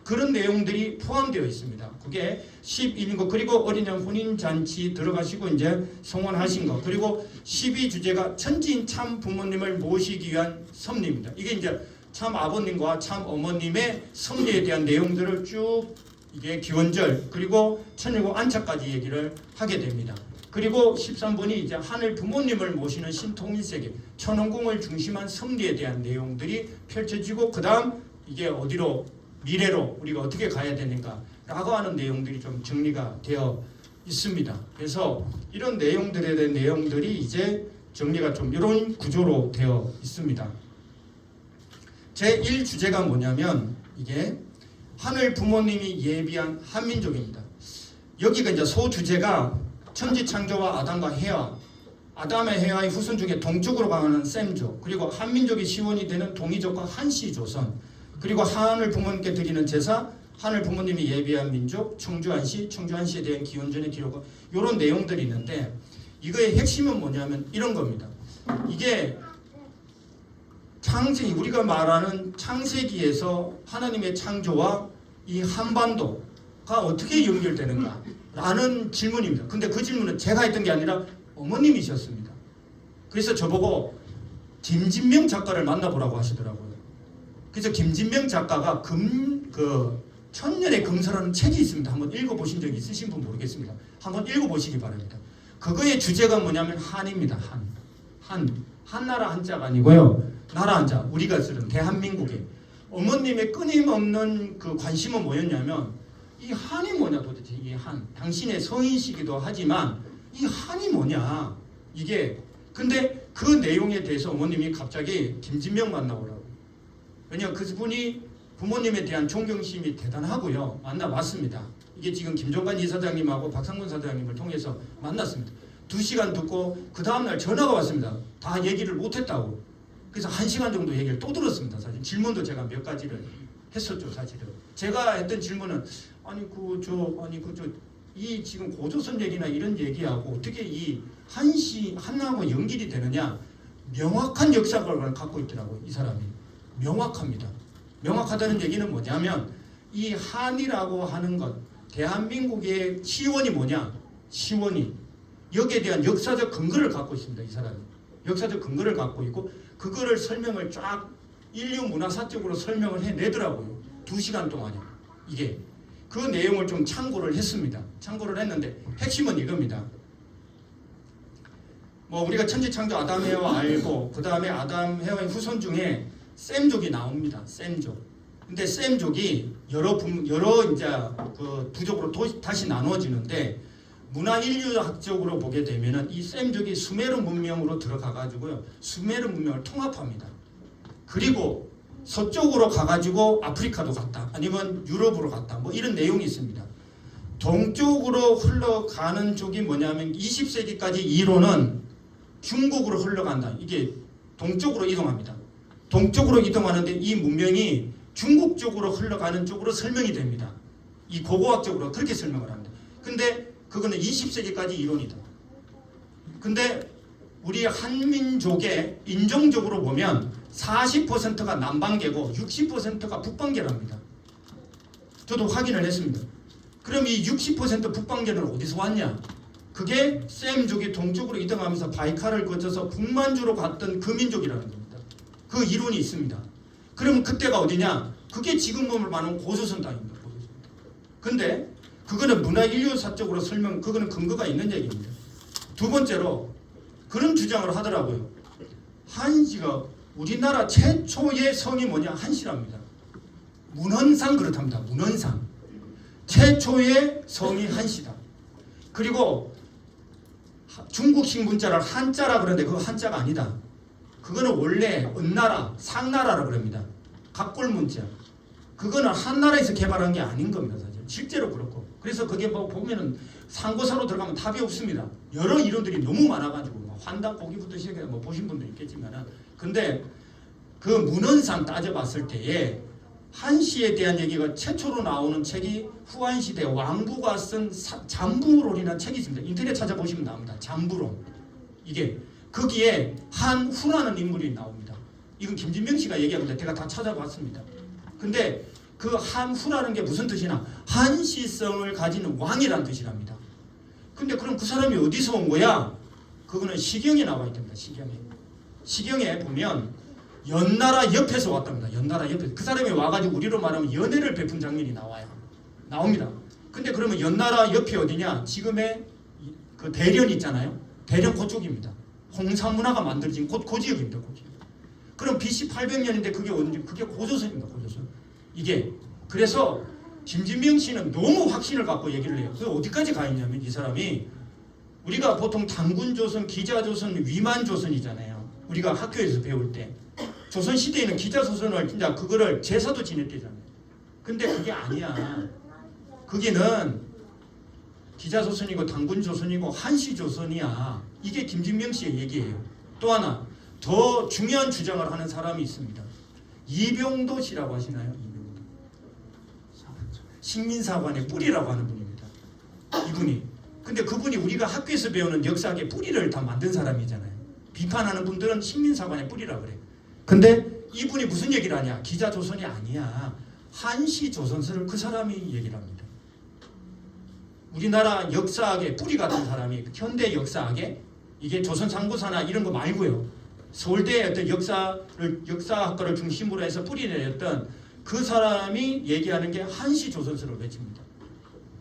그런 내용들이 포함되어 있습니다. 그게 11거 그리고 어린양 혼인잔치 들어가시고 이제 성원하신 거, 그리고 12주제가 천지인 참 부모님을 모시기 위한 섭리입니다. 이게 이제 참 아버님과 참 어머님의 섭리에 대한 내용들을 쭉 이게 기원절 그리고 천일국 안착까지 얘기를 하게 됩니다. 그리고 13번이 이제 하늘 부모님을 모시는 신통일세계 천원궁을 중심한 섭리에 대한 내용들이 펼쳐지고 그 다음 이게 어디로 미래로 우리가 어떻게 가야 되는가 라고 하는 내용들이 좀 정리가 되어 있습니다. 그래서 이런 내용들에 대한 내용들이 이제 정리가 좀 이런 구조로 되어 있습니다. 제1주제가 뭐냐면 이게 하늘 부모님이 예비한 한민족입니다. 여기가 이제 소주제가 천지창조와 아담과 해와, 아담의 해와의 후손 중에 동쪽으로 가는 셈족, 그리고 한민족의 시원이 되는 동이족과 한시조선, 그리고 하늘 부모님께 드리는 제사, 하늘 부모님이 예비한 민족, 청주한시, 청주한시에 대한 기원전의 기록, 이런 내용들이 있는데 이거의 핵심은 뭐냐면 이런 겁니다. 이게 창세기, 우리가 말하는 창세기에서 하나님의 창조와 이 한반도가 어떻게 연결되는가 라는 질문입니다. 근데 그 질문은 제가 했던 게 아니라 어머님이셨습니다. 그래서 저보고 김진명 작가를 만나보라고 하시더라고요. 그래서 김진명 작가가 천년의 금서라는 책이 있습니다. 한번 읽어보신 적 있으신 분 모르겠습니다. 한번 읽어보시기 바랍니다. 그거의 주제가 뭐냐면 한입니다. 한나라 한자가 아니고요. 나라 한자, 우리가 쓰는 대한민국에 어머님의 끊임없는 그 관심은 뭐였냐면 이 한이 뭐냐 도대체 이 한. 당신의 성인시기도 하지만 이 한이 뭐냐 이게. 근데 그 내용에 대해서 어머님이 갑자기 김진명 만나오라고. 왜냐하면 그분이 부모님에 대한 존경심이 대단하고요. 만나봤습니다. 이게 지금 김종관 이사장님하고 박상문 사장님을 통해서 만났습니다. 2시간 듣고 그 다음날 전화가 왔습니다. 다 얘기를 못했다고. 그래서 1시간 정도 얘기를 또 들었습니다. 사실 질문도 제가 몇 가지를 했었죠. 사실은 제가 했던 질문은 이 지금 고조선 얘기나 이런 얘기하고 어떻게 이 한나하고 연결이 되느냐. 명확한 역사관을 갖고 있더라고요. 이 사람이 명확합니다. 명확하다는 얘기는 뭐냐면 이 한이라고 하는 것, 대한민국의 시원이 뭐냐, 시원이 여기에 대한 역사적 근거를 갖고 있습니다. 이 사람이 역사적 근거를 갖고 있고 그거를 설명을 쫙 인류 문화사적으로 설명을 해내더라고요. 2시간 동안에. 이게 그 내용을 좀 참고를 했습니다. 참고를 했는데 핵심은 이겁니다. 뭐 우리가 천지창조 아담 해와 알고 그 다음에 아담 해와의 후손 중에 셈족이 나옵니다. 셈족. 근데 셈족이 여러 이제 그 부족으로 다시 나누어지는데 문화 인류학적으로 보게 되면은 이 셈족이 수메르 문명으로 들어가 가지고요. 수메르 문명을 통합합니다. 그리고 서쪽으로 가가지고 아프리카도 갔다. 아니면 유럽으로 갔다. 뭐 이런 내용이 있습니다. 동쪽으로 흘러가는 쪽이 뭐냐면 20세기까지 이론은 중국으로 흘러간다. 이게 동쪽으로 이동합니다. 동쪽으로 이동하는데 이 문명이 중국 쪽으로 흘러가는 쪽으로 설명이 됩니다. 이 고고학적으로 그렇게 설명을 합니다. 근데 그거는 20세기까지 이론이다. 근데 우리 한민족의 인종적으로 보면 40%가 남방계고 60%가 북방계랍니다. 저도 확인을 했습니다. 그럼 이 60% 북방계는 어디서 왔냐? 그게 셈족이 동쪽으로 이동하면서 바이칼을 거쳐서 북만주로 갔던 그 민족이라는 겁니다. 그 이론이 있습니다. 그러면 그때가 어디냐? 그게 지금 말하는 고조선 땅입니다. 근데 그거는 문화인류사적으로 그거는 근거가 있는 얘기입니다. 두 번째로 그런 주장을 하더라고요. 한시가 우리나라 최초의 성이 뭐냐? 한시랍니다. 문헌상 그렇답니다. 문헌상. 최초의 성이 한시다. 그리고 중국식 문자를 한자라 그러는데 그거 한자가 아니다. 그거는 원래 은나라, 상나라라 그럽니다. 각골 문자. 그거는 한나라에서 개발한 게 아닌 겁니다. 사실. 실제로 그렇고. 그래서 그게 뭐 보면은 상고사로 들어가면 답이 없습니다. 여러 이론들이 너무 많아가지고 뭐 환당 고기부터 시작해서 뭐 보신 분도 있겠지만은 근데 그 문헌상 따져봤을 때에 한시에 대한 얘기가 최초로 나오는 책이 후한시대 왕부가 쓴 잠부론이라는 책이 있습니다. 인터넷 찾아보시면 나옵니다. 잠부론. 이게 거기에 한후라는 인물이 나옵니다. 이건 김진명 씨가 얘기합니다. 제가 다 찾아봤습니다. 근데 그 한후라는 게 무슨 뜻이냐? 한시성을 가지는 왕이라는 뜻이랍니다. 근데 그럼 그 사람이 어디서 온 거야? 그거는 시경에 나와 있답니다. 시경에 보면 연나라 옆에서 왔답니다. 연나라 옆에서. 그 사람이 와가지고 우리로 말하면 연애를 베푼 장면이 나옵니다. 근데 그러면 연나라 옆이 어디냐? 지금의 그 대련 있잖아요. 대련 그쪽입니다. 홍산문화가 만들어진 그 지역입니다. 그 지역. 그럼 BC 800년인데 그게 언제? 그게 고조선입니다. 고조선. 이게 그래서 김진명 씨는 너무 확신을 갖고 얘기를 해요. 그게 어디까지 가 있냐면 이 사람이 우리가 보통 단군조선, 기자조선, 위만조선이잖아요. 우리가 학교에서 배울 때 조선시대에는 기자조선을 진짜 그거를 제사도 지냈대잖아요. 근데 그게 아니야. 거기는 기자조선이고 단군조선이고 한시조선이야. 이게 김진명 씨의 얘기예요. 또 하나 더 중요한 주장을 하는 사람이 있습니다. 이병도 씨라고 하시나요? 이병도. 식민사관의 뿌리라고 하는 분입니다. 이분이. 근데 그분이 우리가 학교에서 배우는 역사학의 뿌리를 다 만든 사람이잖아요. 비판하는 분들은 식민사관의 뿌리라고 그래요. 근데 이분이 무슨 얘기를 하냐? 기자조선이 아니야. 한시조선서를 그 사람이 얘기를 합니다. 우리나라 역사학의 뿌리 같은 사람이, 현대 역사학의, 이게 조선상고사나 이런 거 말고요, 서울대의 어떤 역사학과를 중심으로 해서 뿌리내렸던 그 사람이 얘기하는 게 한시조선서를 외칩니다.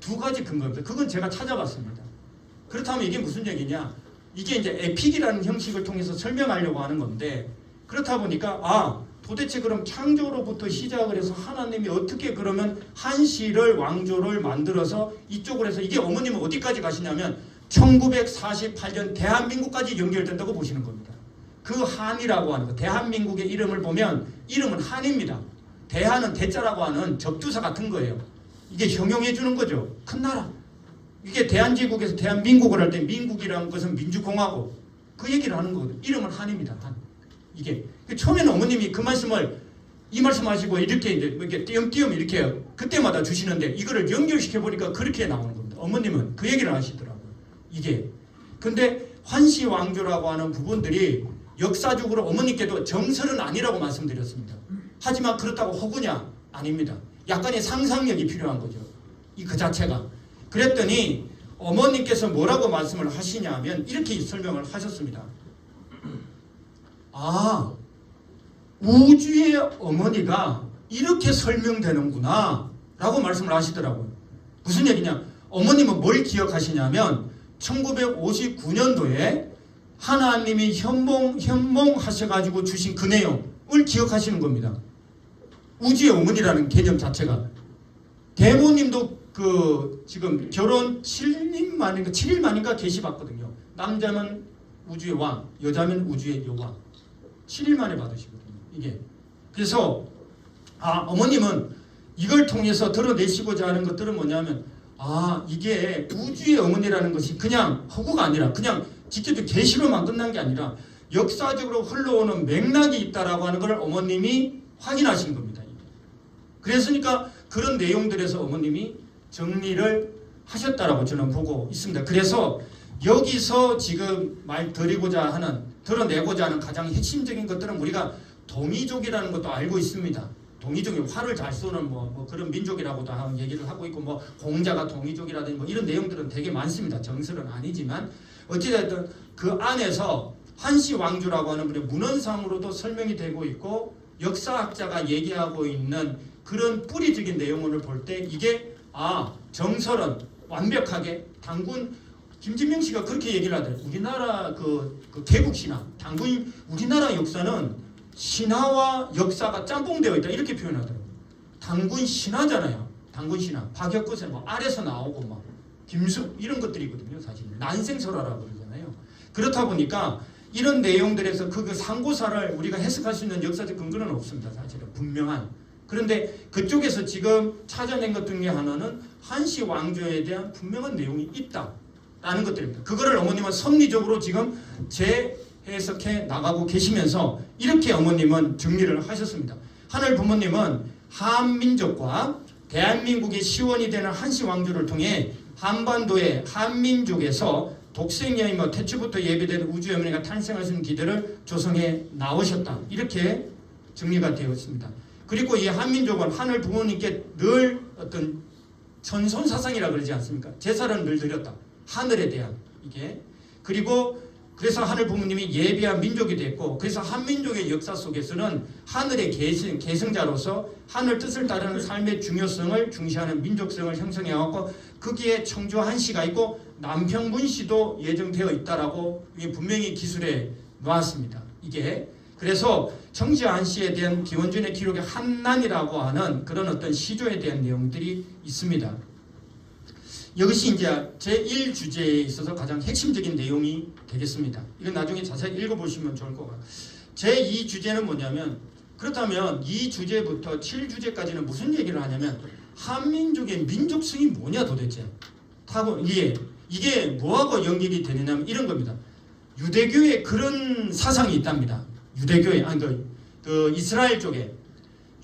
두 가지 근거입니다. 그건 제가 찾아봤습니다. 그렇다면 이게 무슨 얘기냐? 이게 이제 에픽이라는 형식을 통해서 설명하려고 하는 건데, 그렇다 보니까 도대체 그럼 창조로부터 시작을 해서 하나님이 어떻게 그러면 한시를 왕조를 만들어서 이쪽으로 해서, 이게 어머님은 어디까지 가시냐면 1948년 대한민국까지 연결된다고 보시는 겁니다. 그 한이라고 하는 거, 대한민국의 이름을 보면 이름은 한입니다. 대한은 대자라고 하는 접두사 같은 거예요. 이게 형용해 주는 거죠. 큰 나라. 이게 대한제국에서 대한민국을 할 때 민국이라는 것은 민주공화국, 그 얘기를 하는 거거든요. 이름은 한입니다. 한. 이게 처음에는 어머님이 그 말씀을 이 말씀하시고 이렇게 이제 띄엄띄엄 이렇게 해요. 그때마다 주시는데 이거를 연결시켜 보니까 그렇게 나오는 겁니다. 어머님은 그 얘기를 하시더라고요. 이게 근데 환시왕조라고 하는 부분들이 역사적으로 어머니께도 정설은 아니라고 말씀드렸습니다. 하지만 그렇다고 허구냐? 아닙니다. 약간의 상상력이 필요한 거죠. 그 자체가. 그랬더니 어머님께서 뭐라고 말씀을 하시냐면 이렇게 설명을 하셨습니다. 우주의 어머니가 이렇게 설명되는구나 라고 말씀을 하시더라고요. 무슨 얘기냐? 어머님은 뭘 기억하시냐면 1959년도에 하나님이 현몽하셔가지고 주신 그 내용을 기억하시는 겁니다. 우주의 어머니라는 개념 자체가. 대모님도 지금 결혼 7일 만인가 계시받거든요. 남자는 우주의 왕, 여자면 우주의 여왕. 7일 만에 받으시거든요. 이게. 그래서 어머님은 이걸 통해서 드러내시고자 하는 것들은 뭐냐면 이게 우주의 어머니라는 것이 그냥 허구가 아니라 그냥 직접 계시로만 끝난 게 아니라 역사적으로 흘러오는 맥락이 있다라고 하는 걸 어머님이 확인하신 겁니다. 그랬으니까 그런 내용들에서 어머님이 정리를 하셨다라고 저는 보고 있습니다. 그래서 여기서 지금 드러내고자 하는 가장 핵심적인 것들은 우리가 동이족이라는 것도 알고 있습니다. 동이족이 활을 잘 쏘는 그런 민족이라고도 얘기를 하고 있고 공자가 동이족이라든지 이런 내용들은 되게 많습니다. 정설은 아니지만 어찌됐든 그 안에서 한시왕조라고 하는 분의 문헌상으로도 설명이 되고 있고 역사학자가 얘기하고 있는 그런 뿌리적인 내용을 볼 때 이게 정설은 완벽하게 당군 김진명 씨가 그렇게 얘기를 하더라고요. 우리나라 그 개국신화, 우리나라 역사는 신화와 역사가 짬뽕되어 있다 이렇게 표현하더라고요. 당군 신화잖아요. 당군 신화. 박혁거세 아래서 나오고 김수 이런 것들이거든요. 사실 난생설화라고 그러잖아요. 그렇다 보니까 이런 내용들에서 그 상고사를 우리가 해석할 수 있는 역사적 근거는 없습니다. 사실은 분명한. 그런데 그쪽에서 지금 찾아낸 것 중에 하나는 한시 왕조에 대한 분명한 내용이 있다라는 것들입니다. 그거를 어머님은 섭리적으로 지금 재해석해 나가고 계시면서 이렇게 어머님은 정리를 하셨습니다. 하늘 부모님은 한민족과 대한민국의 시원이 되는 한시 왕조를 통해 한반도의 한민족에서 독생녀의 태초부터 예비된 우주의 어머니가 탄생하신 기대를 조성해 나오셨다. 이렇게 정리가 되어 있습니다. 그리고 이 한민족은 하늘 부모님께 늘 어떤 전손 사상이라 그러지 않습니까? 제사를 늘 드렸다. 하늘에 대한 이게. 그리고 그래서 하늘 부모님이 예비한 민족이 됐고, 그래서 한민족의 역사 속에서는 하늘의 계승자로서 하늘 뜻을 따르는 삶의 중요성을 중시하는 민족성을 형성해왔고, 거기에 청주 한시가 있고 남평군시도 예정되어 있다라고 분명히 기술에 놓았습니다. 이게 그래서 청주 한시에 대한 김원준의 기록의 한난이라고 하는 그런 어떤 시조에 대한 내용들이 있습니다. 이것이 이제 제1주제에 있어서 가장 핵심적인 내용이 되겠습니다. 이건 나중에 자세히 읽어보시면 좋을 것 같아요. 제2주제는 뭐냐면, 그렇다면 이 주제부터 7주제까지는 무슨 얘기를 하냐면 한민족의 민족성이 뭐냐 도대체. 이게 뭐하고 연결이 되느냐면 이런 겁니다. 유대교에 그런 사상이 있답니다. 유대교에 그 이스라엘 쪽에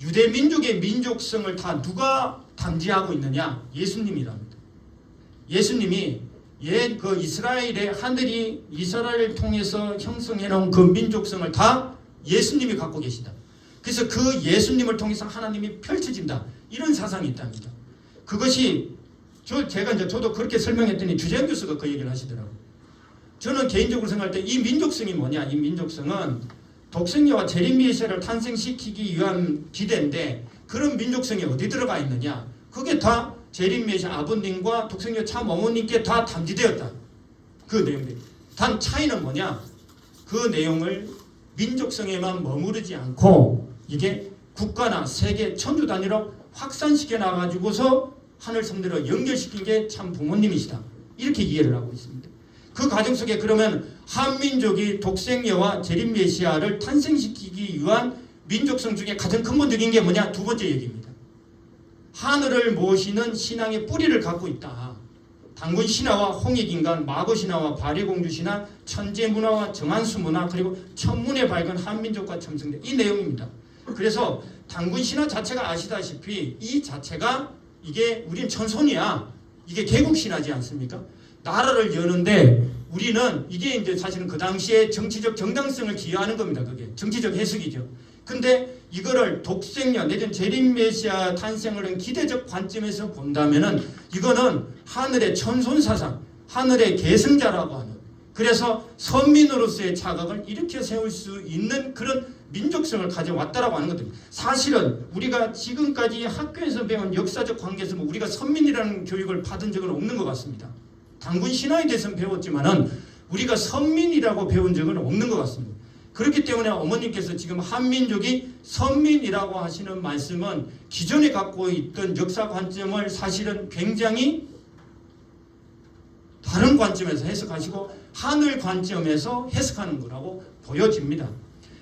유대 민족의 민족성을 다 누가 담지하고 있느냐? 예수님이랍니다. 예수님이 그 이스라엘의 하늘이 이스라엘을 통해서 형성해 놓은 그 민족성을 다 예수님이 갖고 계시다. 그래서 그 예수님을 통해서 하나님이 펼쳐진다. 이런 사상이 있답니다. 그것이 저도 그렇게 설명했더니 주재현 교수가 그 얘기를 하시더라고요. 저는 개인적으로 생각할 때 이 민족성이 뭐냐? 이 민족성은 독생녀와 재림 메시아를 탄생시키기 위한 기대인데 그런 민족성이 어디 들어가 있느냐? 그게 다 재림 메시아 아버님과 독생녀 참 어머님께 다 담기되었다. 그 내용들. 단 차이는 뭐냐? 그 내용을 민족성에만 머무르지 않고 이게 국가나 세계 천주 단위로 확산시켜 나가지고서 하늘 성대로 연결시킨 게 참 부모님이시다. 이렇게 이해를 하고 있습니다. 그 과정 속에 그러면 한민족이 독생녀와 재림 메시아를 탄생시키기 위한 민족성 중에 가장 근본적인 게 뭐냐? 두 번째 얘기입니다. 하늘을 모시는 신앙의 뿌리를 갖고 있다. 단군 신화와 홍익인간, 마고 신화와 발해공주 신화, 천재 문화와 정한수 문화, 그리고 천문에 밝은 한민족과 첨성대, 이 내용입니다. 그래서 단군 신화 자체가 아시다시피 이 자체가 이게 우린 천손이야. 이게 개국 신화지 않습니까? 나라를 여는데 우리는 이게 이제 사실은 그 당시에 정치적 정당성을 기여하는 겁니다. 그게 정치적 해석이죠. 근데 이거를 독생녀 내지는 재림 메시아 탄생을 한 기대적 관점에서 본다면은 이거는 하늘의 천손 사상, 하늘의 계승자라고 하는, 그래서 선민으로서의 자각을 일으켜 세울 수 있는 그런 민족성을 가져왔다라고 하는 것들. 사실은 우리가 지금까지 학교에서 배운 역사적 관계에서 우리가 선민이라는 교육을 받은 적은 없는 것 같습니다. 단군 신화에 대해서는 배웠지만은 우리가 선민이라고 배운 적은 없는 것 같습니다. 그렇기 때문에 어머님께서 지금 한민족이 선민이라고 하시는 말씀은 기존에 갖고 있던 역사 관점을 사실은 굉장히 다른 관점에서 해석하시고 하늘 관점에서 해석하는 거라고 보여집니다.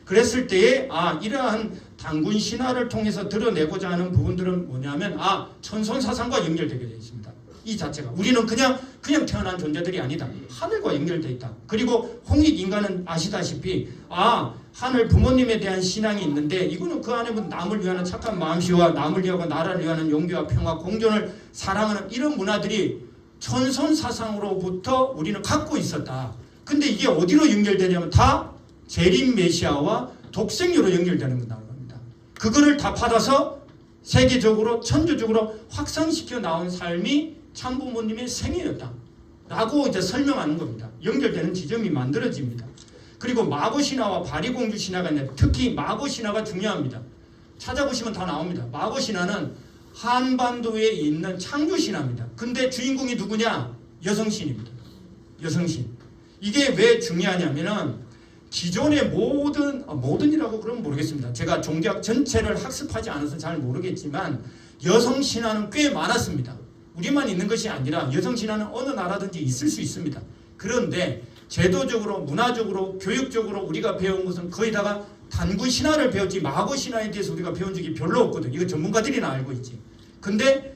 그랬을 때에 이러한 단군 신화를 통해서 드러내고자 하는 부분들은 뭐냐면 천손 사상과 연결되게 되어 있습니다. 이 자체가 우리는 그냥 태어난 존재들이 아니다. 하늘과 연결되어 있다. 그리고 홍익 인간은 아시다시피 하늘 부모님에 대한 신앙이 있는데 이거는 그 안에 남을 위하는 착한 마음씨와 남을 위하고 나라를 위하는 용기와 평화, 공존을 사랑하는 이런 문화들이 천손 사상으로부터 우리는 갖고 있었다. 근데 이게 어디로 연결되냐면 다 재림 메시아와 독생녀로 연결되는 겁니다. 그거를 다 받아서 세계적으로 천주적으로 확산시켜 나온 삶이 참부모님의 생애였다 라고 이제 설명하는 겁니다. 연결되는 지점이 만들어집니다. 그리고 마고신화와 발해공주신화가 있는데 특히 마고신화가 중요합니다. 찾아보시면 다 나옵니다. 마고신화는 한반도에 있는 창조신화입니다. 근데 주인공이 누구냐? 여성신입니다. 여성신. 이게 왜 중요하냐면은 기존의 모든이라고 그러면 모르겠습니다. 제가 종교학 전체를 학습하지 않아서 잘 모르겠지만 여성신화는 꽤 많았습니다. 우리만 있는 것이 아니라 여성신화는 어느 나라든지 있을 수 있습니다. 그런데 제도적으로, 문화적으로, 교육적으로 우리가 배운 것은 거의 다가 단군 신화를 배웠지 마고 신화에 대해서 우리가 배운 적이 별로 없거든. 이거 전문가들이나 알고 있지. 근데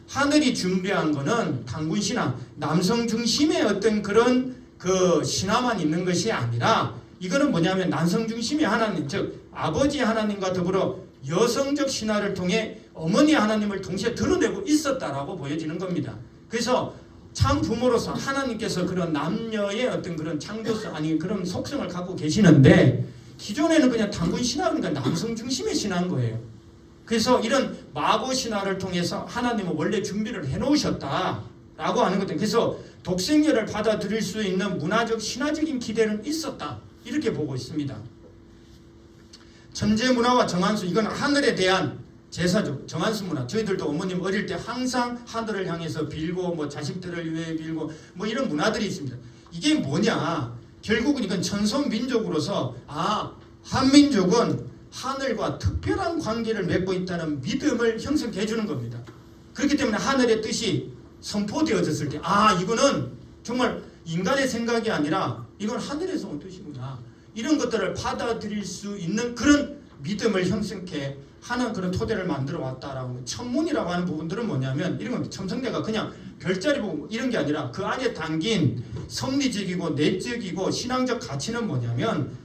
하늘이 준비한 거는 단군 신화, 남성 중심의 어떤 그런 그 신화만 있는 것이 아니라 이거는 뭐냐면 남성 중심의 하나님, 즉 아버지 하나님과 더불어 여성적 신화를 통해 어머니 하나님을 동시에 드러내고 있었다라고 보여지는 겁니다. 그래서 참 부모로서 하나님께서 그런 남녀의 어떤 그런 창조성 아니 그런 속성을 갖고 계시는데 기존에는 그냥 단군 신화니까 남성 중심의 신화인 거예요. 그래서 이런 마고 신화를 통해서 하나님은 원래 준비를 해놓으셨다라고 하는 것들. 그래서 독생녀를 받아들일 수 있는 문화적 신화적인 기대는 있었다 이렇게 보고 있습니다. 천재 문화와 정한수, 이건 하늘에 대한 제사죠. 정한수 문화. 저희들도 어머님 어릴 때 항상 하늘을 향해서 빌고 자식들을 위해 빌고 이런 문화들이 있습니다. 이게 뭐냐? 결국은 이건 천손 민족으로서 한민족은 하늘과 특별한 관계를 맺고 있다는 믿음을 형성해 주는 겁니다. 그렇기 때문에 하늘의 뜻이 선포되어졌을 때 이거는 정말 인간의 생각이 아니라 이건 하늘에서 온 뜻이구나. 이런 것들을 받아들일 수 있는 그런 믿음을 형성해 하는 그런 토대를 만들어 왔다라고. 천문이라고 하는 부분들은 뭐냐면 이런 건 첨성대가 그냥 별자리 보고 이런 게 아니라 그 안에 담긴 섭리적이고 내적이고 신앙적 가치는 뭐냐면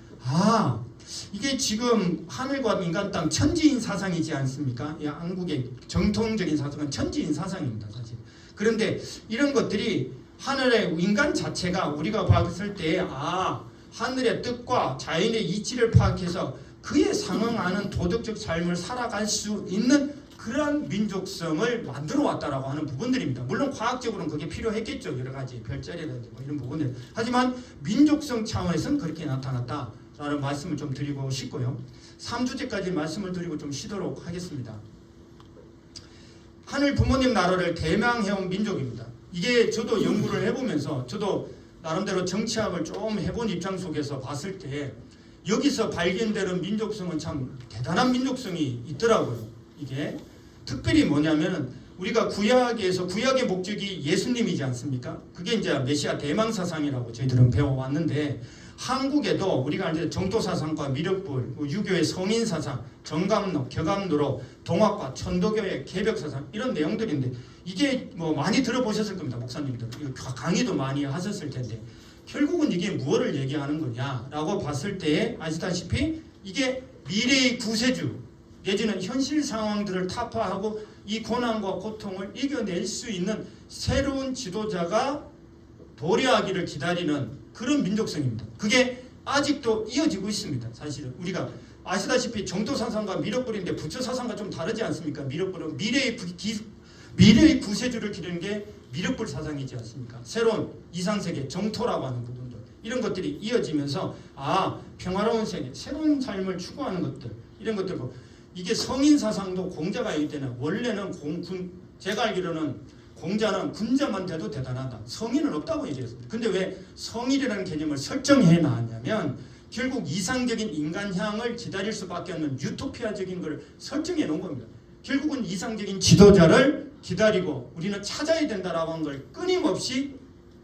이게 지금 하늘과 인간 땅 천지인 사상이지 않습니까? 이 한국의 정통적인 사상은 천지인 사상입니다, 사실. 그런데 이런 것들이 하늘의 인간 자체가 우리가 봤을 때 하늘의 뜻과 자연의 이치를 파악해서 그에 상응하는 도덕적 삶을 살아갈 수 있는 그러한 민족성을 만들어 왔다라고 하는 부분들입니다. 물론 과학적으로는 그게 필요했겠죠. 여러 가지 별자리라든지 뭐 이런 부분들. 하지만 민족성 차원에서는 그렇게 나타났다라는 말씀을 좀 드리고 싶고요. 3주제까지 말씀을 드리고 좀 쉬도록 하겠습니다. 하늘 부모님 나라를 대명해온 민족입니다. 이게 저도 연구를 해보면서 저도 나름대로 정치학을 좀 해본 입장 속에서 봤을 때 여기서 발견되는 민족성은 참 대단한 민족성이 있더라고요. 이게 특별히 뭐냐면 우리가 구약에서 구약의 목적이 예수님이지 않습니까? 그게 이제 메시아 대망 사상이라고 저희들은 배워왔는데 한국에도 우리가 이제 정토 사상과 미륵불, 유교의 성인 사상, 정감로, 격암로로, 동학과 천도교의 개벽 사상 이런 내용들인데 이게 뭐 많이 들어보셨을 겁니다. 목사님들 강의도 많이 하셨을 텐데 결국은 이게 무엇을 얘기하는 거냐라고 봤을 때 아시다시피 이게 미래의 구세주 내지는 현실 상황들을 타파하고 이 고난과 고통을 이겨낼 수 있는 새로운 지도자가 도래하기를 기다리는 그런 민족성입니다. 그게 아직도 이어지고 있습니다. 사실은 우리가 아시다시피 정토 사상과 미륵불인데 부처 사상과 좀 다르지 않습니까? 미륵불은 미래의 구세주를 기르는 게 미륵불 사상이지 않습니까? 새로운 이상세계 정토라고 하는 부분들 이런 것들이 이어지면서 평화로운 세계 새로운 삶을 추구하는 것들 이런 것들 이게 성인 사상도 공자가 얘기할 때는 원래는 제가 알기로는 공자는 군자만 돼도 대단하다. 성인은 없다고 얘기했습니다. 근데 왜 성인이라는 개념을 설정해 놨냐면 결국 이상적인 인간향을 기다릴 수밖에 없는 유토피아적인 걸 설정해 놓은 겁니다. 결국은 이상적인 지도자를 기다리고 우리는 찾아야 된다라고 하는 걸 끊임없이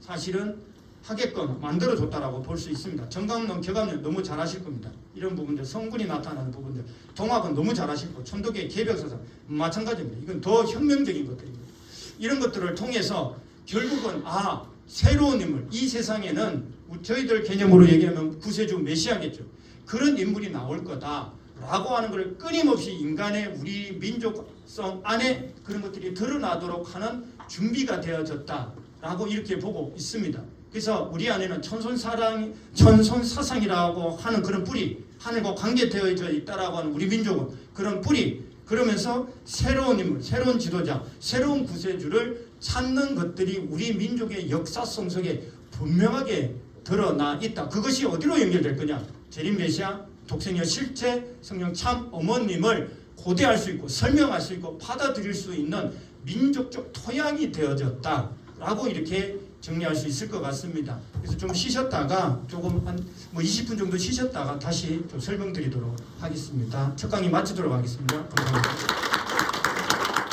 사실은 하게끔 만들어줬다라고 볼 수 있습니다. 정감론, 격암론 너무 잘하실 겁니다. 이런 부분들, 성군이 나타나는 부분들, 동학은 너무 잘하실 거고, 천도교의 개벽사상 마찬가지입니다. 이건 더 혁명적인 것들입니다. 이런 것들을 통해서 결국은 새로운 인물, 이 세상에는 저희들 개념으로 얘기하면 구세주 메시아겠죠. 그런 인물이 나올 거다라고 하는 걸 끊임없이 인간의 우리 민족성 안에 그런 것들이 드러나도록 하는 준비가 되어졌다라고 이렇게 보고 있습니다. 그래서 우리 안에는 천손 사상이라고 하는 그런 뿌리, 하늘과 관계되어져 있다라고 하는 우리 민족은 그런 뿌리, 그러면서 새로운 인물, 새로운 지도자, 새로운 구세주를 찾는 것들이 우리 민족의 역사성 속에 분명하게 드러나 있다. 그것이 어디로 연결될 거냐? 재림 메시아, 독생의 실체, 성령 참 어머님을 고대할 수 있고 설명할 수 있고 받아들일 수 있는 민족적 토양이 되어졌다라고 이렇게 정리할 수 있을 것 같습니다. 그래서 좀 쉬셨다가 조금 한 20분 정도 쉬셨다가 다시 좀 설명드리도록 하겠습니다. 첫 강의 마치도록 하겠습니다. 감사합니다.